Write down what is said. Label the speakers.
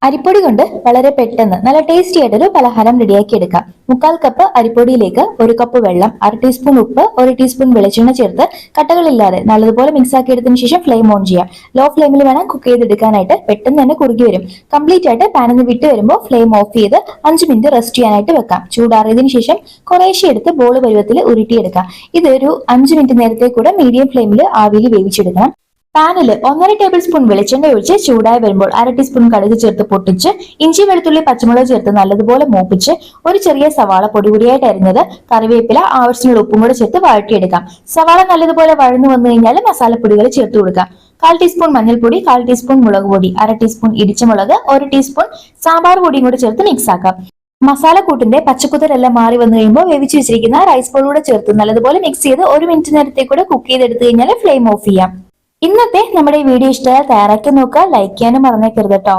Speaker 1: അരിപ്പൊടി കൊണ്ട് വളരെ പെട്ടെന്ന് നല്ല ടേസ്റ്റി ആയിട്ടൊരു പലഹാരം റെഡിയാക്കി എടുക്കാം. 3/4 കപ്പ് അരിപ്പൊടിയിലേക്ക് 1 കപ്പ് വെള്ളം, 1/2 ടീസ്പൂൺ ഉപ്പ്, 1 ടീസ്പൂൺ വെളിച്ചെണ്ണ ചേർത്ത് കട്ടകളില്ലാതെ നല്ലതുപോലെ മിക്സ് ആക്കി എടുത്തതിന് ശേഷം ഫ്ലെയിം ഓൺ ചെയ്യാം. ലോ ഫ്ലെയിമിൽ വേണം കുക്ക് ചെയ്തെടുക്കാനായിട്ട്. പെട്ടെന്ന് തന്നെ കുറുകി വരും. കംപ്ലീറ്റ് ആയിട്ട് പാനിൽ നിന്ന് വിട്ട് വരുമ്പോൾ ഫ്ലെയിം ഓഫ് ചെയ്ത് 5 മിനിറ്റ് റെസ്റ്റ് ചെയ്യാനായിട്ട് വെക്കാം. ചൂടാറിയതിനു ശേഷം കുറേശ്ശെ എടുത്ത് ബോൾ പരുവത്തിൽ ഉരുട്ടിയെടുക്കാം. ഇതൊരു 5 മിനിറ്റ് നേരത്തെ കൂടെ മീഡിയം ഫ്ലെയിമിൽ ആവിയിൽ വേവിച്ചെടുക്കണം. പാനിൽ 1.5 ടേബിൾ സ്പൂൺ വെളിച്ചെണ്ണ ഒഴിച്ച് ചൂടായി വരുമ്പോൾ 1/2 ടീസ്പൂൺ കടുക് ചേർത്ത് പൊട്ടിച്ച് ഇഞ്ചി വെളുത്തുള്ളി പച്ചമുളക് ചേർത്ത് നല്ലതുപോലെ മൂപ്പിച്ച് ഒരു ചെറിയ സവാള പൊടിപൊടിയായിട്ട് അരിഞ്ഞത്, കറിവേപ്പില, ആവശ്യത്തിനുള്ള ഉപ്പും കൂടെ ചേർത്ത് വഴറ്റിയെടുക്കാം. സവാള നല്ലതുപോലെ വഴന്നു വന്നു കഴിഞ്ഞാൽ മസാലപ്പൊടികൾ ചേർത്ത് കൊടുക്കാം. 1/4 ടീസ്പൂൺ മഞ്ഞൾപ്പൊടി, 1/4 ടീസ്പൂൺ മുളക് പൊടി, 1/2 ടീസ്പൂൺ ഇടിച്ചമുളക്, 1 ടീസ്പൂൺ സാമ്പാർ പൊടിയും കൂടെ ചേർത്ത് മിക്സ് ആക്കാം. മസാലക്കൂട്ടിന്റെ പച്ചക്കുതിരെല്ലാം മാറി വന്നു കഴിയുമ്പോൾ വേവിച്ച് വെച്ചിരിക്കുന്ന റൈസ് ബോൾ കൂടെ ചേർത്ത് നല്ലതുപോലെ മിക്സ് ചെയ്ത് 1 മിനിറ്റ് നേരത്തെ കൂടെ കുക്ക് ചെയ്തെടുത്തു കഴിഞ്ഞാൽ ഫ്ലെയിം ഓഫ് ചെയ്യാം. ഇന്നത്തെ നമ്മുടെ ഈ വീഡിയോ ഇഷ്ടമായാൽ തയ്യാറാക്കി നോക്കുക. ലൈക്ക് ചെയ്യാനും മറന്നേക്കരുത് കേട്ടോ.